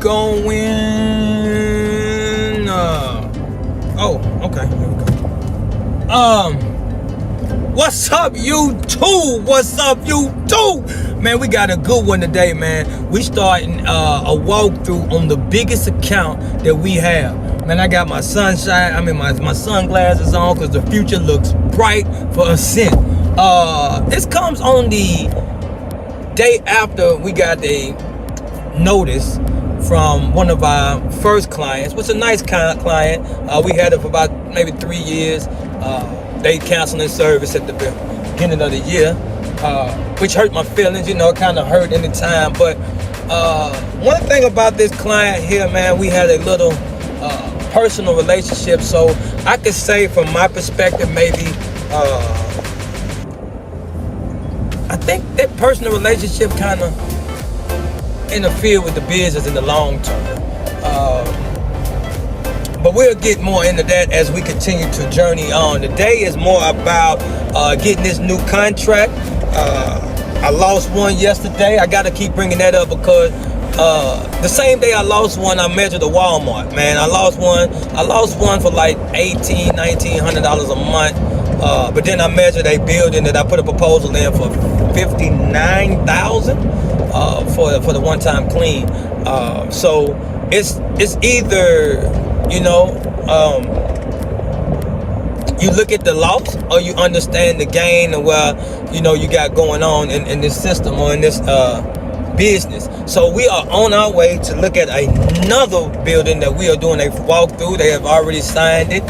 going. Okay. Here we go. What's up, YouTube? What's up, YouTube? Man, we got a good one today, man. We starting a walkthrough on the biggest account that we have. Man, I got my sunshine. My sunglasses on because the future looks bright for a cent. This comes on the day after we got a notice from one of our first clients, which is a nice client. We had it for about maybe 3 years. They canceling service at the beginning of the year, which hurt my feelings, it kind of hurt any time. But one thing about this client here, man, we had a little personal relationship. So I could say from my perspective, maybe I think that personal relationship kind of interfered with the business in the long term. But we'll get more into that as we continue to journey on. Today is more about getting this new contract. I lost one yesterday. I got to keep bringing that up because the same day I lost one, I measured a Walmart. Man, I lost one for like $1,800, $1,900 a month. But then I measured a building that I put a proposal in for $59,000 for the one-time clean. So it's either you look at the loss or you understand the gain and what you got going on in this system or in this business. So we are on our way to look at another building that we are doing a walkthrough. They have already signed it,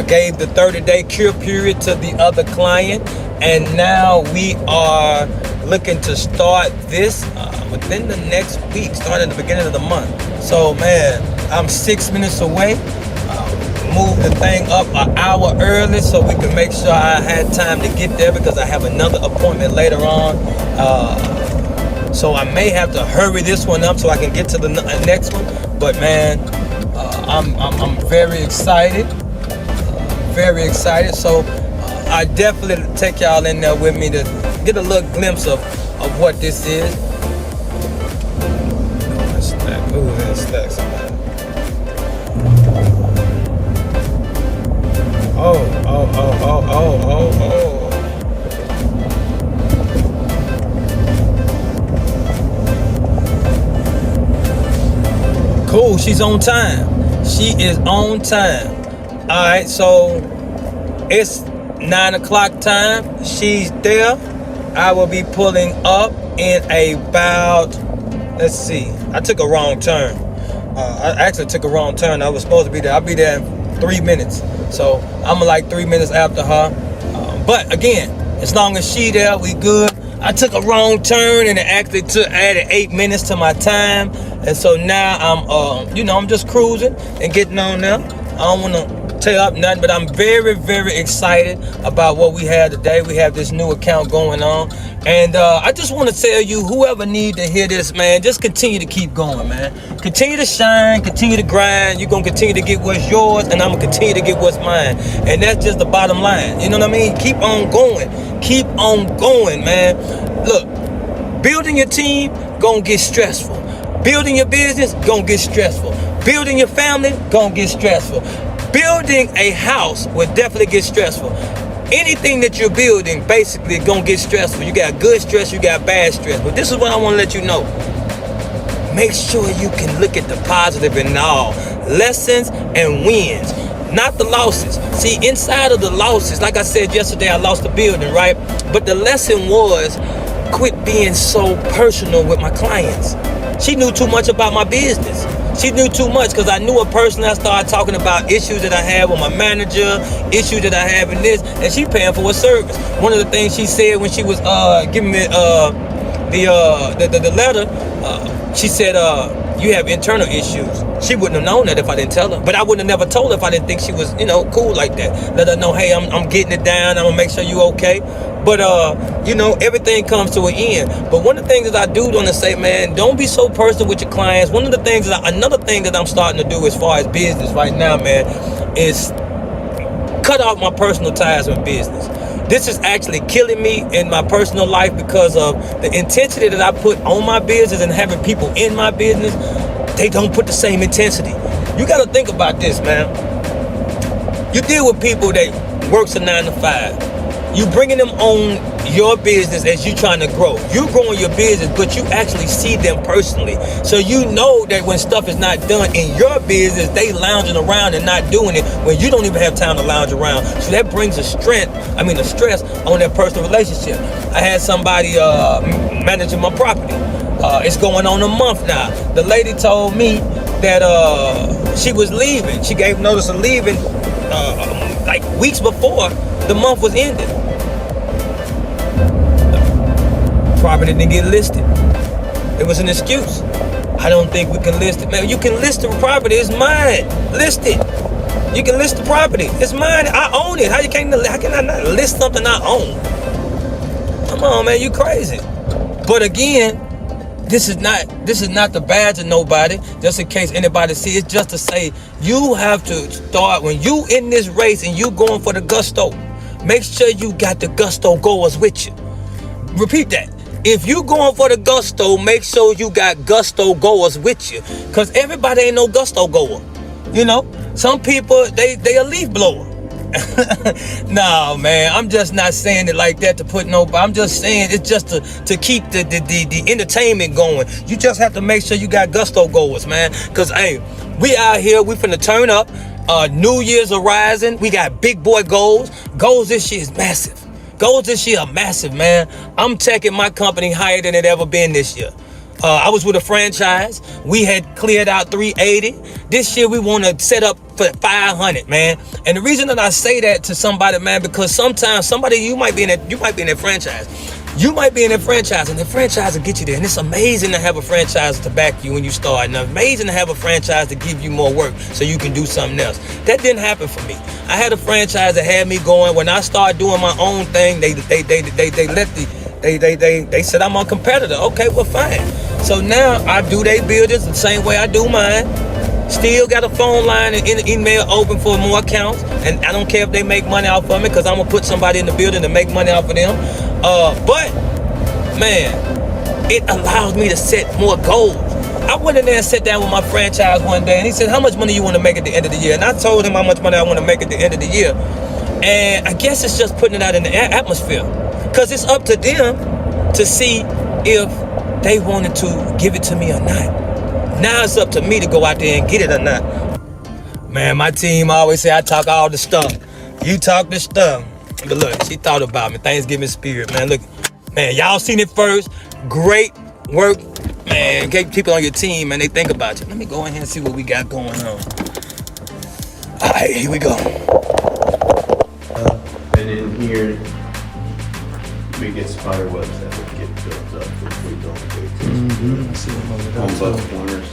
gave the 30-day cure period to the other client, and now we are looking to start this within the next week, starting at the beginning of the month. So man, I'm 6 minutes away. Move the thing up an hour early so we can make sure I had time to get there because I have another appointment later on. So I may have to hurry this one up so I can get to the next one. But man, I'm very excited. Very excited. So I definitely take y'all in there with me to get a little glimpse of what this is. Ooh, that stacks. Oh. Cool, she's on time. She is on time. All right, so it's 9 o'clock time. She's there. I will be pulling up in about, let's see, I took a wrong turn. I actually took a wrong turn. I was supposed to be there. I'll be there in 3 minutes. So I'm like 3 minutes after her. But again, as long as she there, we good. I took a wrong turn and it actually added 8 minutes to my time. And so now I'm just cruising and getting on there. I don't want to tell you up nothing, but I'm very, very excited about what we have today. We have this new account going on. And I just want to tell you, whoever need to hear this, man, just continue to keep going, man. Continue to shine, continue to grind. You're going to continue to get what's yours, and I'm going to continue to get what's mine. And that's just the bottom line. You know what I mean? Keep on going. Keep on going, man. Look, building your team, going to get stressful. Building your business, going to get stressful. Building your family, going to get stressful. Building a house will definitely get stressful. Anything that you're building basically gonna get stressful. You got good stress, you got bad stress. But this is what I want to let you know. Make sure you can look at the positive in all. Lessons and wins, not the losses. See, inside of the losses, like I said yesterday, I lost the building, right? But the lesson was quit being so personal with my clients. She knew too much about my business. She knew too much because I knew her personally. I started talking about issues that I had with my manager, issues that I have in this, and she paying for a service. One of the things she said when she was giving me the letter, she said, you have internal issues. She wouldn't have known that if I didn't tell her. But I wouldn't have never told her if I didn't think she was, cool like that. Let her know, hey, I'm getting it down. I'm gonna make sure you okay. But everything comes to an end. But one of the things that I do want to say, man, don't be so personal with your clients. Another thing that I'm starting to do as far as business right now, man, is cut off my personal ties with business. This is actually killing me in my personal life because of the intensity that I put on my business and having people in my business. they don't put the same intensity. You got to think about this, man. You deal with people that works a 9 to 5. You bringing them on your business as you trying to grow. You growing your business, but you actually see them personally. So you know that when stuff is not done in your business, they lounging around and not doing it when you don't even have time to lounge around. So that brings a stress on that personal relationship. I had somebody managing my property. It's going on a month now. The lady told me that she was leaving. She gave notice of leaving like weeks before the month was ended. Property didn't get listed. It was an excuse. I don't think we can list it. Man, you can list the property. It's mine. List it. You can list the property. It's mine. I own it. How can I not list something I own? Come on, man. You crazy. But again, this is not the badge of nobody. Just in case anybody see, it's just to say you have to start when you in this race and you going for the gusto. Make sure you got the gusto goers with you. Repeat that. If you going for the gusto, make sure you got gusto goers with you. Cause everybody ain't no gusto goer. You know, some people they a leaf blower. No, man, I'm just not saying it like that to put nobody. I'm just saying it's just to keep the entertainment going. You just have to make sure you got gusto goers, man. Cause hey, we out here, we finna turn up. New Year's horizon. We got big boy goals. Goals this year is massive. Goals this year are massive, man. I'm taking my company higher than it ever been this year. I was with a franchise. We had cleared out 380. This year we want to set up for 500, man. And the reason that I say that to somebody, man, because sometimes you might be in that franchise. You might be in a franchise, and the franchise will get you there. And it's amazing to have a franchise to back you when you start. And amazing to have a franchise to give you more work so you can do something else. That didn't happen for me. I had a franchise that had me going. When I started doing my own thing, they said I'm a competitor. Okay, well, fine. So now I do their buildings the same way I do mine. Still got a phone line and email open for more accounts. And I don't care if they make money off of me, because I'm going to put somebody in the building to make money off of them. But, man, it allows me to set more goals. I went in there and sat down with my franchise one day, and he said, how much money you want to make at the end of the year? And I told him how much money I want to make at the end of the year. And I guess it's just putting it out in the atmosphere, because it's up to them to see if they wanted to give it to me or not. Now it's up to me to go out there and get it or not. Man, my team always say I talk all the stuff. You talk the stuff. But look, she thought about me. Thanksgiving spirit, man. Look, man, y'all seen it first. Great work, man. Get people on your team, man. They think about you. Let me go in here and see what we got going on. All right, here we go. And in here, we get spider webs that would get built up if we don't do it. Mm-hmm. I see them on both corners.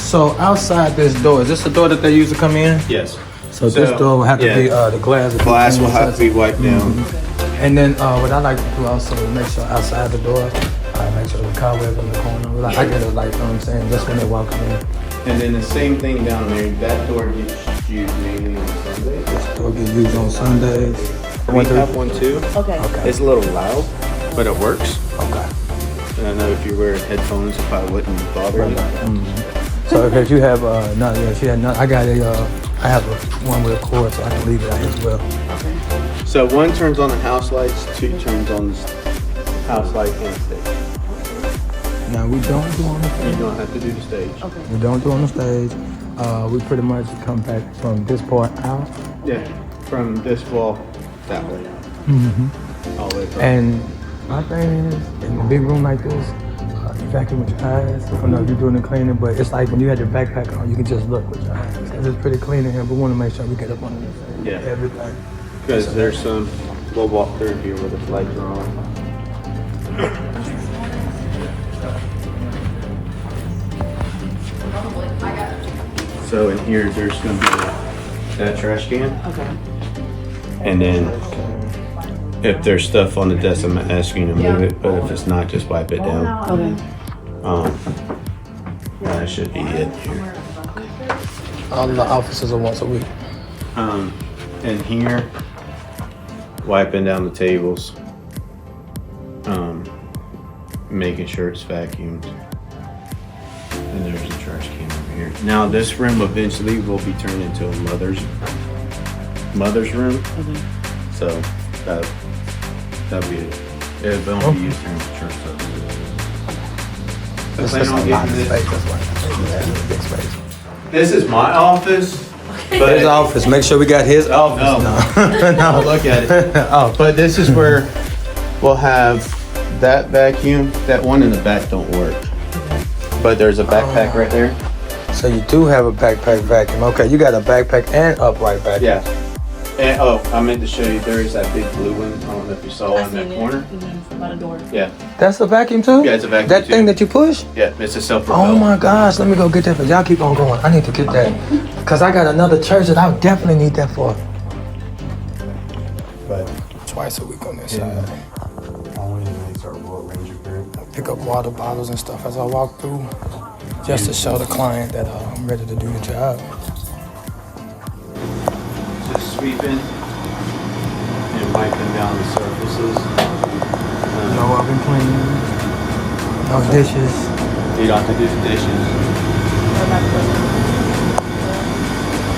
So outside this door, is this the door that they use to come in? Yes. So this door will have to be the glass. Glass will have to be wiped down. Mm-hmm. And then what I like to do also is make sure outside the door, I make sure the cobwebs in the corner. Like, I get it, like, you know what I'm saying, just when they walk in. And then the same thing down there. That door gets used mainly on Sundays. This door gets used on Sundays. We have one too. Okay. It's a little loud, but it works. Okay. And I know if you wear headphones, it probably wouldn't bother you. Mm-hmm. So if you have she had none. I got I have one with a cord, so I can leave it out as well. Okay. So one turns on the house lights, two turns on the house light and stage. Now we don't do on the stage. You don't have to do the stage. Okay. We don't do on the stage. We pretty much come back from this part out. Yeah, from this wall that way. Mm-hmm. All the way across. And my thing is, in a big room like this, you vacuum with your eyes. I don't know if you're doing the cleaning, but it's like when you had your backpack on, you can just look with your eyes. It's pretty clean in here, but we want to make sure we get up on everything. Because there's some, we'll walk through here where the lights are on. So in here, there's going to be that trash can. Okay. And then if there's stuff on the desk, I'm asking you to move it. But if it's not, just wipe it down. Okay. That should be it here. All of the offices are once a week. In here, wiping down the tables. making sure it's vacuumed. And there's a trash can over here. Now this room eventually will be turned into a mother's room. So that'll be it. It'll only be used during church services. This is a lot of space. That's why that's a big space. This is my office. But His office. Make sure we got his office. no. No. Look at it. Oh. But this is where we'll have that vacuum. That one in the back don't work. But there's a backpack right there. So you do have a backpack vacuum. Okay, you got a backpack and upright vacuum. Yeah. And I meant to show you. There is that big blue one. I don't know if you saw in that corner. By the door. Yeah. That's a vacuum too? Yeah, it's a vacuum That too. thing that you push? Yeah, it's a self-propelled. Oh my gosh, let me go get that. But y'all keep on going. I need to get that. Because I got another church that I would definitely need that for. But Twice a week on this side. all we need is our Royal Ranger group. Pick up water bottles and stuff as I walk through. Just to show the client that I'm ready to do the job. Just sweeping and wiping down the surfaces. No oven clean. No dishes. You don't have to do the dishes.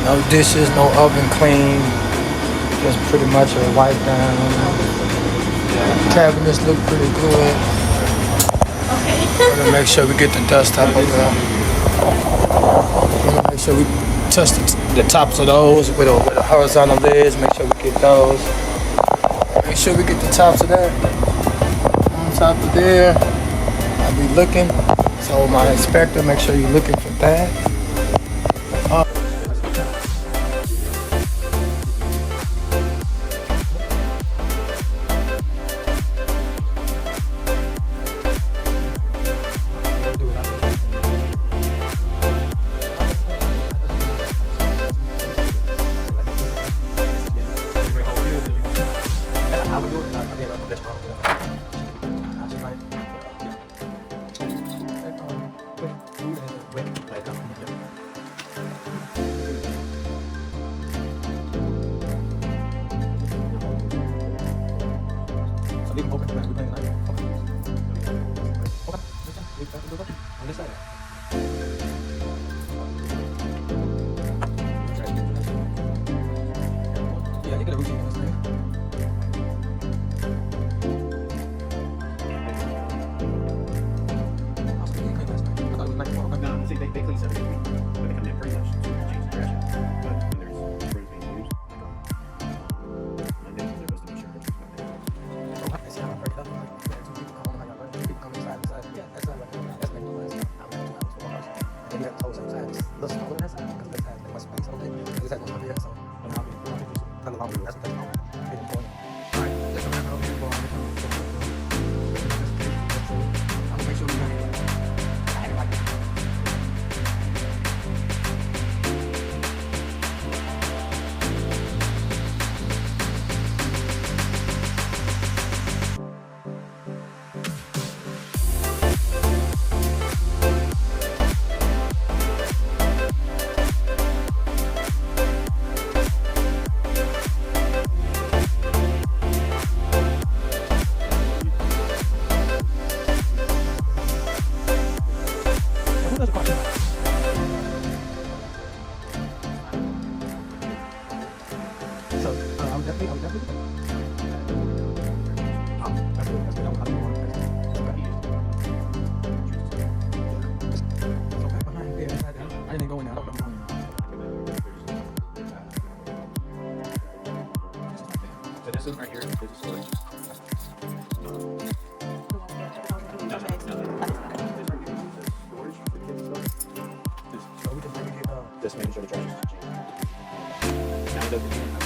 No dishes, no oven clean. Just pretty much a wipe down. Cabinets look pretty good. We're gonna make sure we get the dust up over there. We're gonna make sure we touch the tops of those with a horizontal ledge. Make sure we get those. Make sure we get the tops of that. On top of there, I'll be looking. So my inspector, make sure you're looking for that. This right here is a storage. Just making sure the trash is changed. Now it doesn't